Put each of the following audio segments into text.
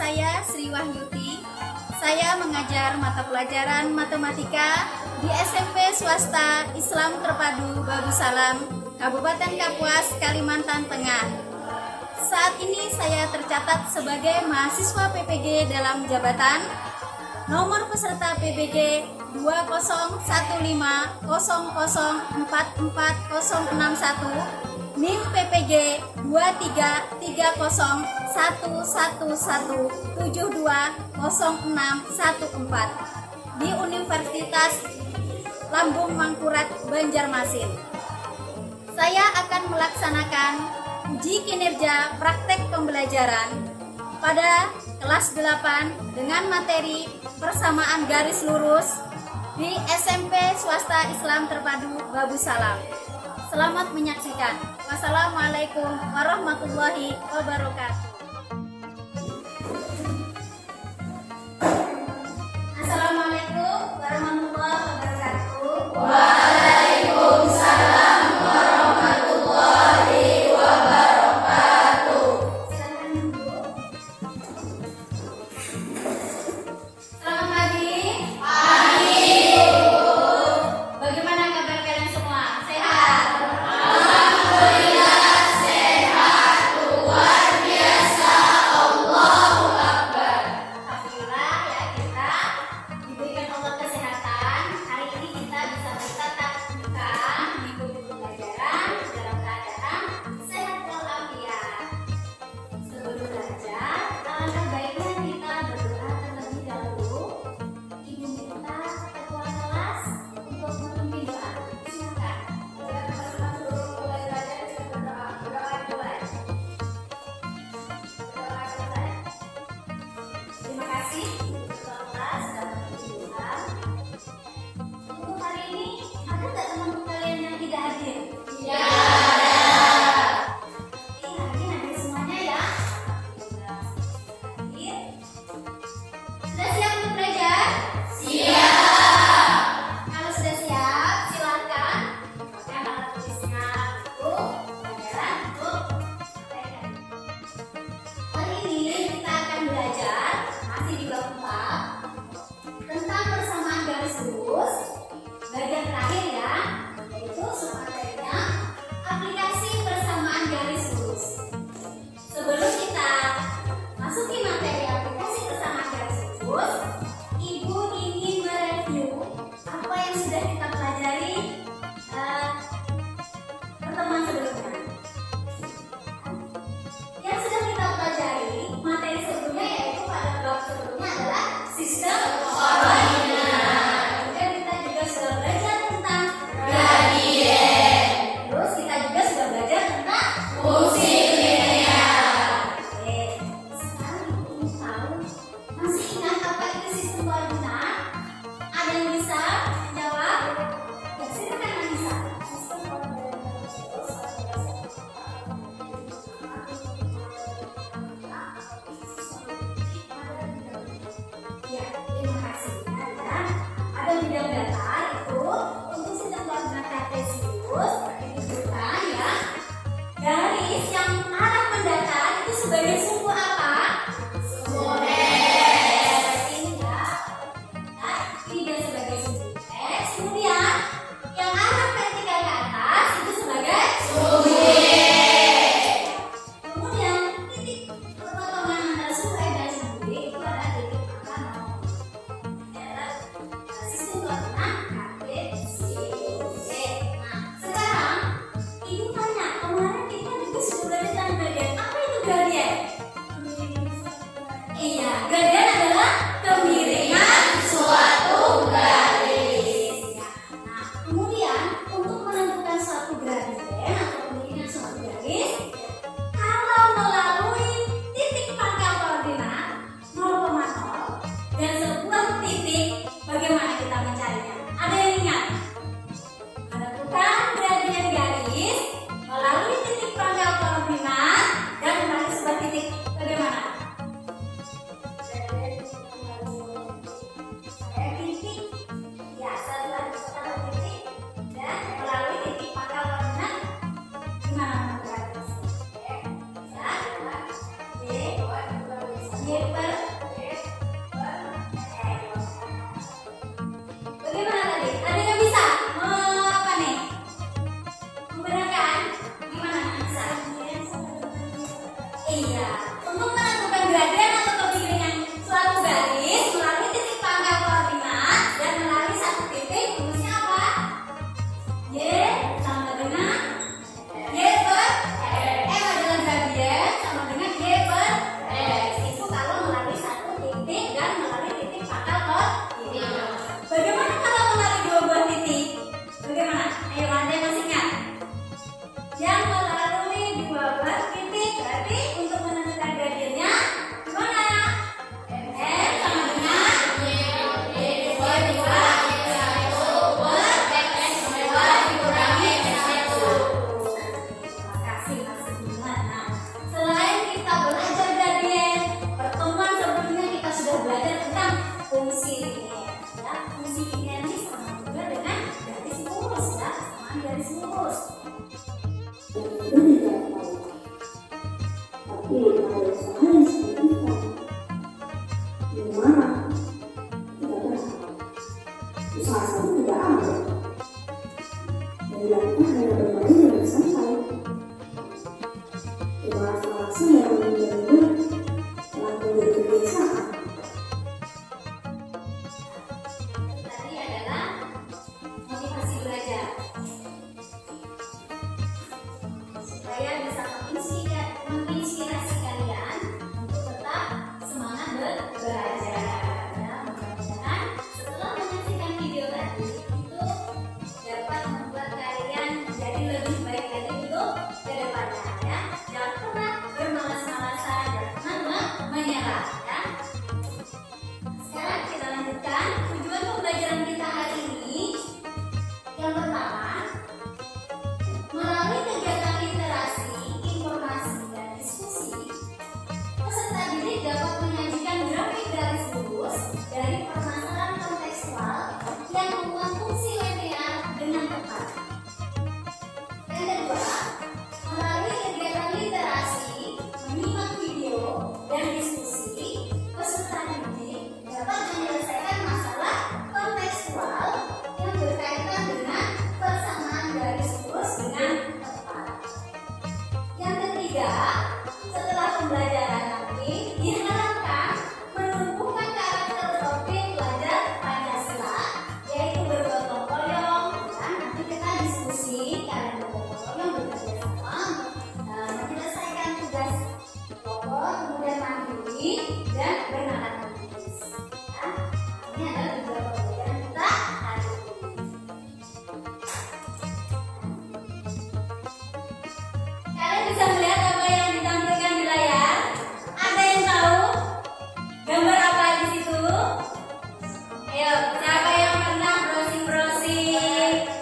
saya Sri Wahyuti. Saya mengajar mata pelajaran matematika di SMP Swasta Islam Terpadu Babu Salam, Kabupaten Kapuas, Kalimantan Tengah. Saat ini saya tercatat sebagai mahasiswa PPG dalam jabatan. Nomor peserta PPG 20150044061, NIM PPG 233011720614 di Universitas Lambung Mangkurat, Banjarmasin. Saya akan melaksanakan uji kinerja praktek pembelajaran pada kelas 8 dengan materi persamaan garis lurus di SMP Swasta Islam Terpadu Babu Salam. Selamat menyaksikan. Wassalamualaikum warahmatullahi wabarakatuh. Assalamualaikum warahmatullahi wabarakatuh. Waalaikumsalam warahmatullahi wabarakatuh. Silakan duduk. Selamat pagi. Pagi. Bagaimana kabar kalian semua? Sehat? Alhamdulillah sehat, luar biasa, Allahu Akbar. Alhamdulillah ya, kita diberikan Allah kesehatan. Hari ini kita bisa bertatap muka, mengikuti pembelajaran dalam keadaan sehat walafiat. Sebelum belajar, alangkah baiknya kita berdoa terlebih dahulu. Ibu minta ketua kelas untuk memimpin doa. Silakan. Terima kasih ketua kelas sudah memimpin doa. Untuk hari ini ada nggak teman kalian yang tidak hadir? Ya. Hari ini hadir semuanya ya. Hadir. Sudah siap untuk belajar? Siap. Kalau sudah siap, silakan pakai alat tulisnya buku pelajaran untuk materi. Hari ini kita akan belajar masih di bab 4 tentang persamaan garis lurus. Bagian terakhir ya, yaitu submaterinya aplikasi persamaan garis lurus. Sebelum kita masuki materi aplikasi persamaan garis lurus, Ibu ingin mereview apa yang sudah kita pelajari pertemuan sebelumnya. Yang sudah kita pelajari materi sebelumnya, yaitu pada bab sebelumnya adalah sistem koordinat. Kemudian kita juga sudah belajar tentang Gradien. terus kita juga sudah belajar tentang Fungsi linear. Oke, sekarang Ibu ingin tahu, masih ingat apa itu sistem koordinat? Ada yang bisa menjawab? Ya, silakan Anissa. Sistem koordinat ya, terima kasih. Nah, ada bidang datar itu untuk sistem koordinat kartesius ditunjukkan ya. Garis yang arah mendatar itu sebagai sumbu apa? Ini ya. Nah, ini dia sebagai sumbu X. Kemudian yang arah vertikal ke atas itu sebagai Sumbu Y. Kemudian titik perpotongan antara sumbu X dan sumbu Y itu adalah titik angka 0. Adalah sistem koordinat kartesius. Nah, sekarang Ibu tanya, kemarin kita juga sudah belajar tentang gradien. Apa itu gradien? Iya, gradien adalah kemiringan Suatu garis. ya. Nah, kemudian untuk menentukan suatu gradien atau kemiringan suatu garis, kalau melalui titik pangkal koordinat 0,0 dan sebuah titik, bagaimana kita mencarinya? Ada yang ingat? Menentukan gradien garis melalui titik pangkal koordinat dan melalui sebuah titik, bagaimana? Ada titik, ya, satu titik dan melalui titik pangkal koordinat, gimana menentukan? Ya, Y per fungsi linear. Ya, fungsi linear ini sama juga dengan garis lurus ya, sama garis lurus. Tapi ada usaha yang signifikan. Gimana? Tidak ada. Usaha saja tidak ada. Yang dilakukan hanya bermain dan bersantai. Merasa-rasa yang benar-benar telah menjadi kebiasaan. Tadi adalah motivasi belajar. Supaya bisa menginspirasi kalian untuk tetap semangat belajar. Ya, mudah-mudahan setelah menyaksikan video tadi itu dapat membuat kalian jadi lebih baik lagi untuk ke depannya ya. Jangan pernah bermalas-malasan, jangan pernah menyerah ya. Sekarang kita lanjutkan tujuan pembelajaran kita hari ini. Yang pertama, melalui kegiatan literasi, informasi, dan diskusi, peserta didik dapat menyajikan grafik garis lurus dari permasalahan kontekstual yang memuat fungsi linear dengan tepat. Yang kedua, melalui kegiatan literasi, menyimak video, dan diskusi, peserta didik dapat menyelesaikan masalah kontekstual yang berkaitan dengan persamaan garis lurus dengan tepat. Yang ketiga, setelah pembelajaran nanti diharapkan menumbuhkan karakter topik pelajar Pancasila, yaitu bergotong royong. Dan nanti kita diskusi, kalian bergotong royong bekerja sama menyelesaikan tugas pokok, kemudian mandiri dan bernalar menulis. Ya, ini adalah tujuan pembelajaran kita hari ini. Kalian bisa melihat apa yang ditampilkan di layar? Ada yang tahu gambar apa di situ? Ayo, siapa yang pernah browsing-browsing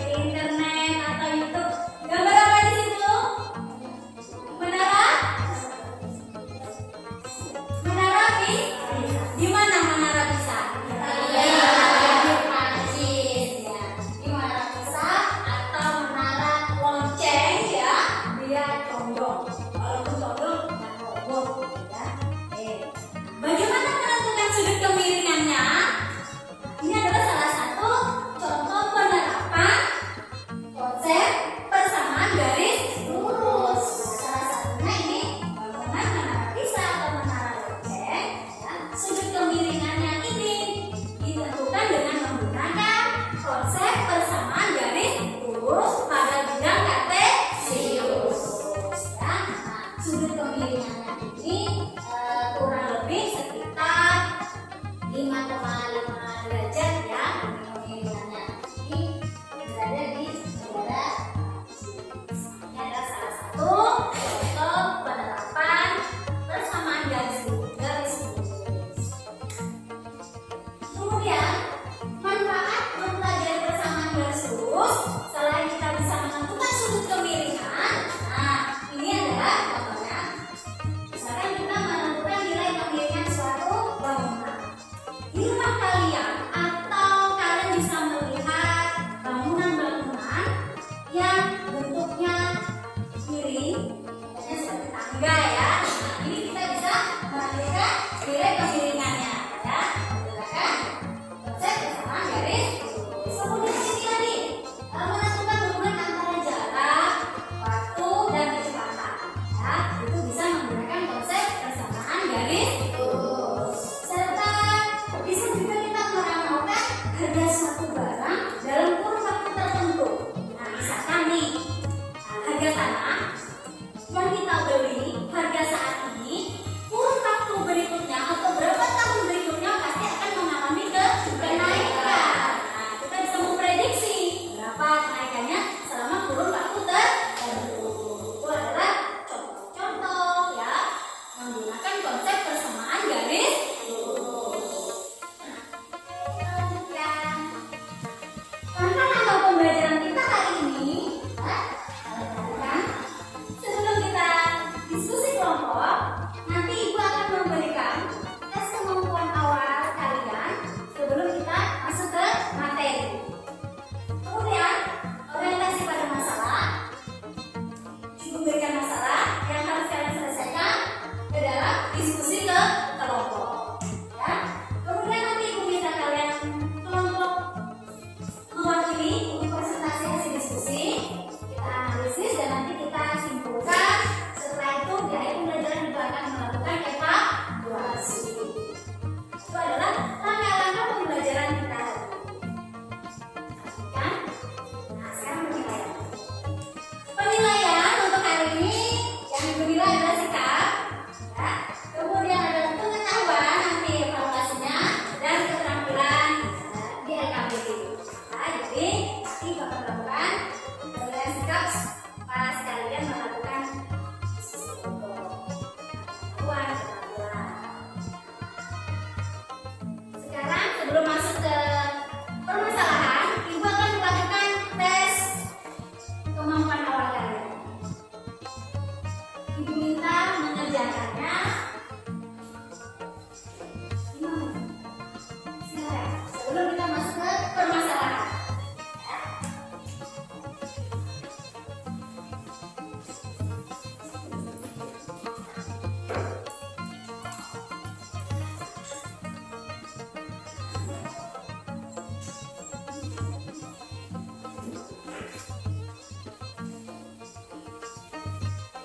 di internet atau YouTube? Gambar apa di situ? Menara? Menara di mana menara Pisa? Di Prancis ya. Di Menara Pisa atau menara lonceng ya, dia condong. Walaupun condong nggak ngomong ya. Bagaimana menentukan sudut kemiringannya? Ini adalah salah satu contoh penerapan konsep persamaan garis lurus. Salah satunya ini bangunan menara Pisa atau menara lonceng. Ya, sudut kemiringannya ini ditentukan dengan menggunakan konsep persamaan garis lurus pada bidang kartesius. Ya, nah, sudut kemiringannya ini kurang lebih sekitar 5,5 derajat ya. Kemiringannya ini berada di negara Prancis. Ini adalah salah satu contoh penerapan persamaan garis lurus. Kemudian, manfaat mempelajari persamaan garis lurus selain kita bisa menentukan sudut kemiringan. Nah, ini adalah contohnya. Misalkan kita menentukan nilai kemiringan suatu bangunan. Di rumah kalian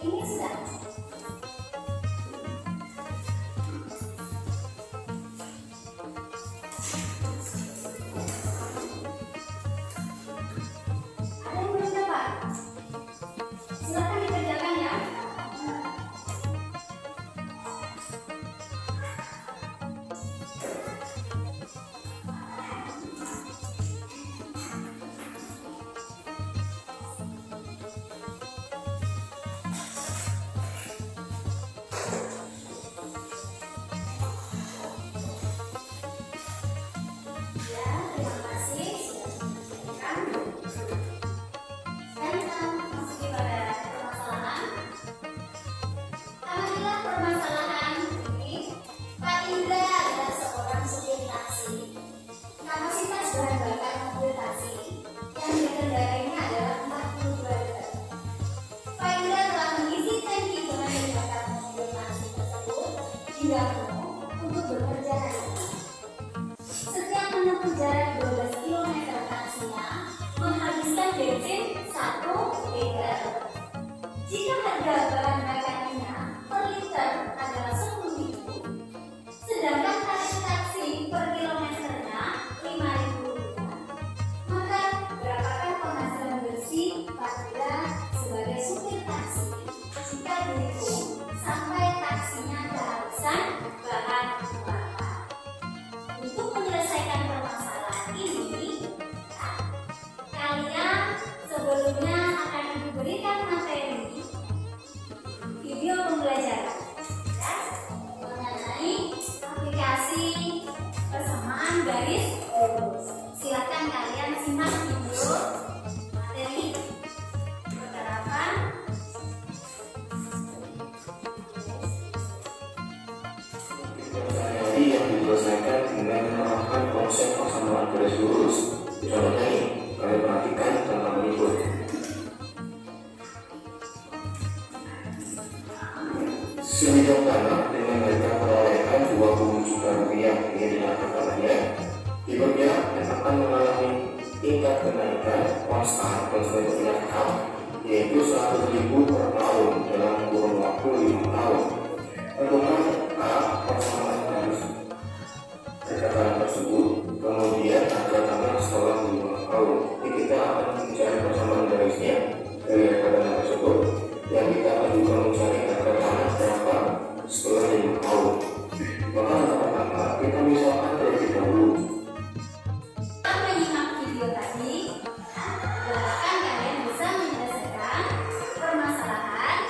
Ini sudah. Ada yang belum dapat? Silakan dikerjakan ya. Ya, terima kasih sudah menyampaikan. Sekarang kita masuki pada permasalahan. Amatilah permasalahan ini. Pak Indra adalah seorang supir taksi. Kapasitas bahan bakar mobil taksi yang dikendarainya adalah 42 liter. Pak Indra telah mengisi tangki bahan bakar mobil taksi tersebut hingga penuh untuk bekerja hari ini. Setiap menempuh jarak 12 km taksinya menghabiskan bensin 1 liter. Jika harga bahan bakarnya per liter adalah 10.000, sedangkan tarif taksi per kilometernya 5.000 rupiah, maka berapakah penghasilan bersih Pak Indra sebagai supir taksi jika dihitung sampai taksinya kehabisan bahan bakar? Untuk menyelesaikan permasalahan ini, kalian sebelumnya akan diberikan materi video pembelajaran ya, mengenai aplikasi persamaan garis lurus. Silakan kalian simak video materi penerapan Materi yang diselesaikan dengan menerapkan konsep persamaan garis lurus. Contohnya ini, kalian perhatikan tentang berikut. Sebidang tanah dengan harga perolehan 20 juta rupiah ini dilakukannya, diperkirakan dan akan mengalami tingkat kenaikan konstan konstitusional tetap, yaitu 100.000 per tahun dalam kurun waktu 5 tahun. Tentukan persamaan garis percakapan tersebut, kemudian harga tanah setelah 5 tahun. Jadi kita akan mencari persamaan garisnya dari harga tanah tersebut, yang kita akan juga mencari harga tanah berapa setelah 5 tahun. Maka yang pertama kita misalkan terlebih dahulu. Setelah menyimak video tadi, diharapkan kalian bisa menyelesaikan permasalahan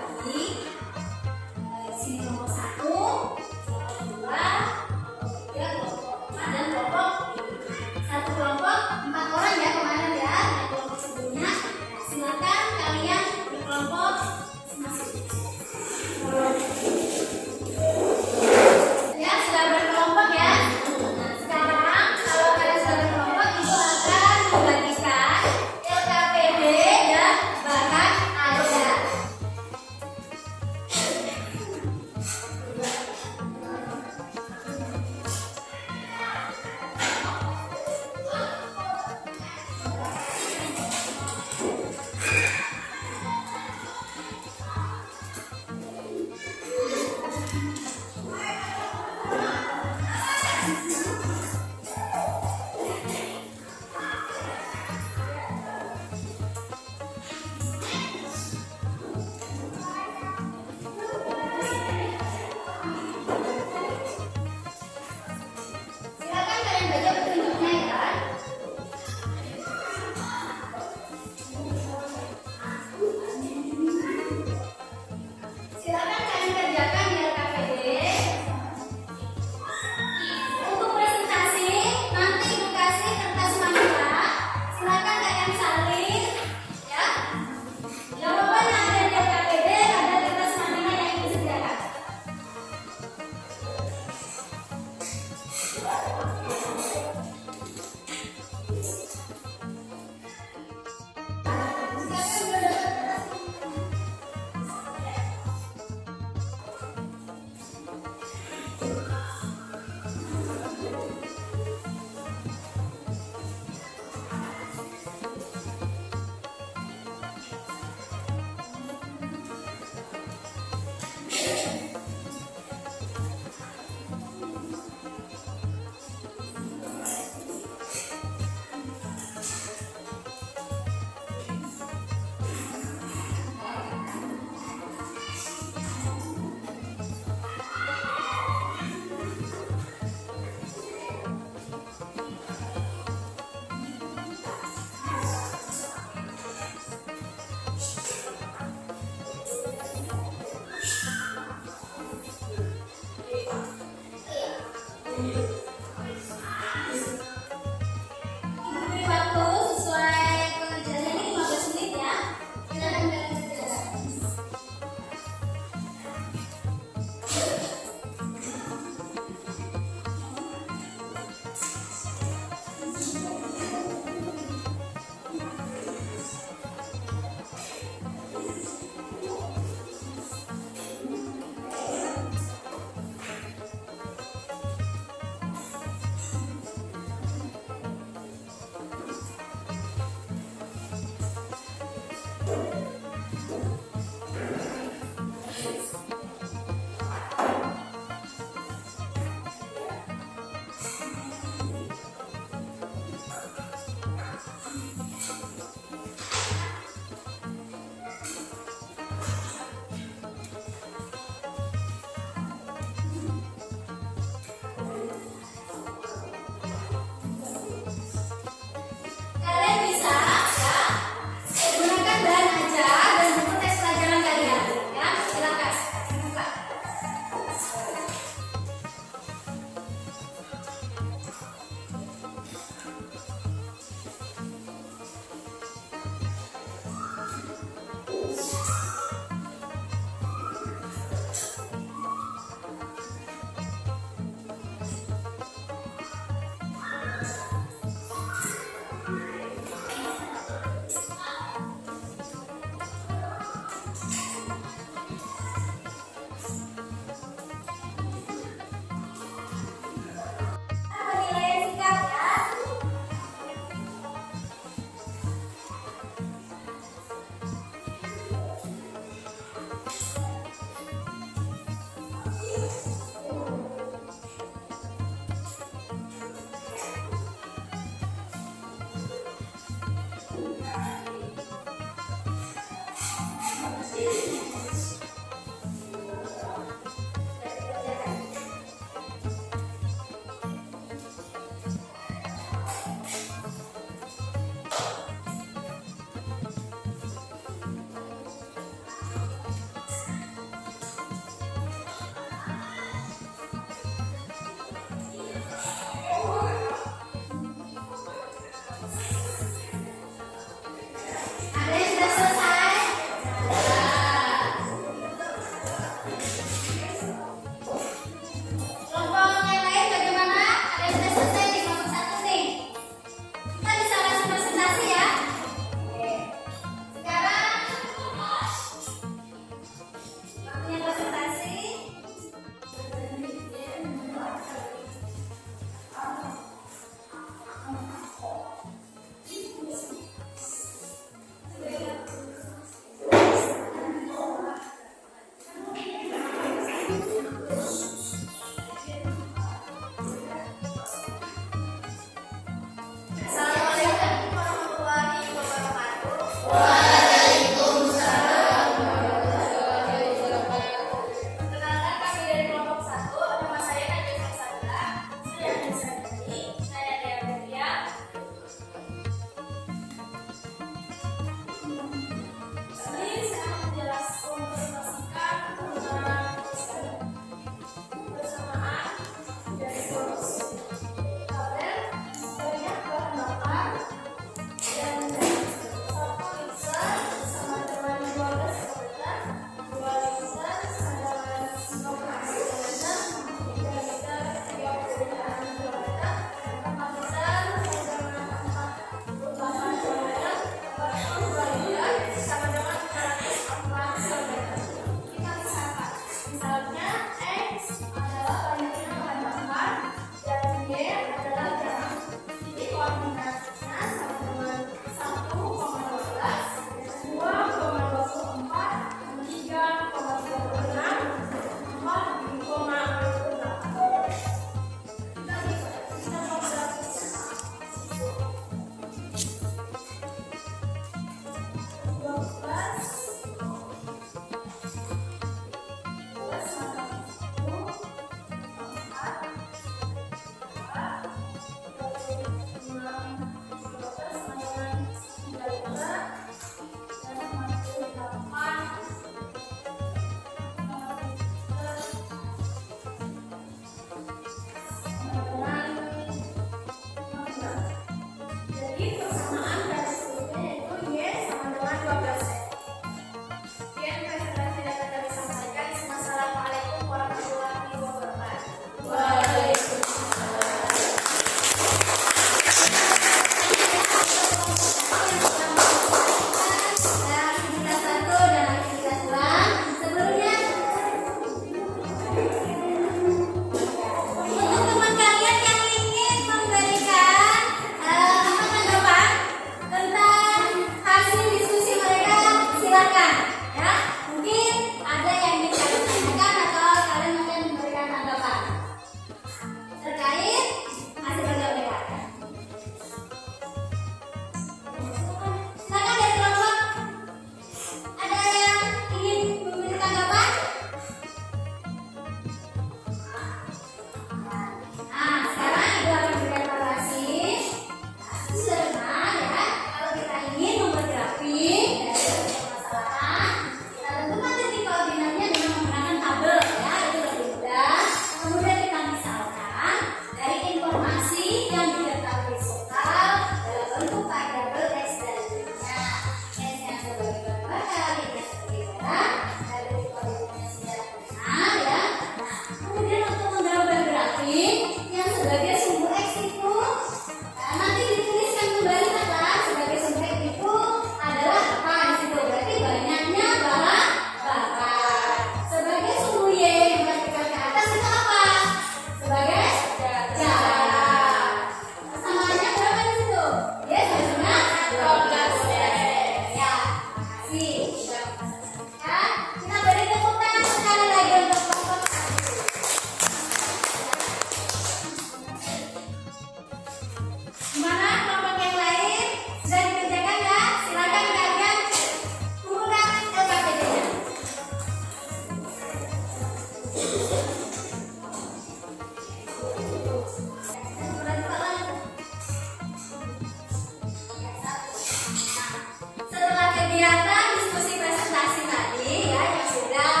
kegiatan diskusi presentasi tadi ya yang sudah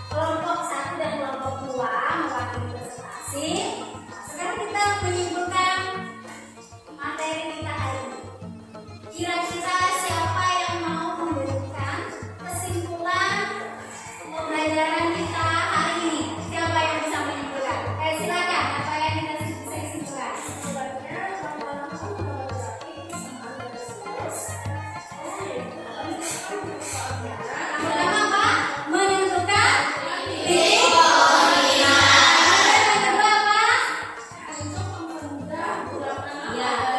kelompok 1 dan kelompok 2 mewakili presentasi. Sekarang kita menyimpulkan materi kita hari ini. Kira-kira siapa yang mau memberikan kesimpulan pembelajaran kita hari ini? Siapa yang bisa menyimpulkan? Silakan, apa yang kita bisa simpulkan? Pertama apa? Menentukan titik koordinat. Yang kedua apa? Ya.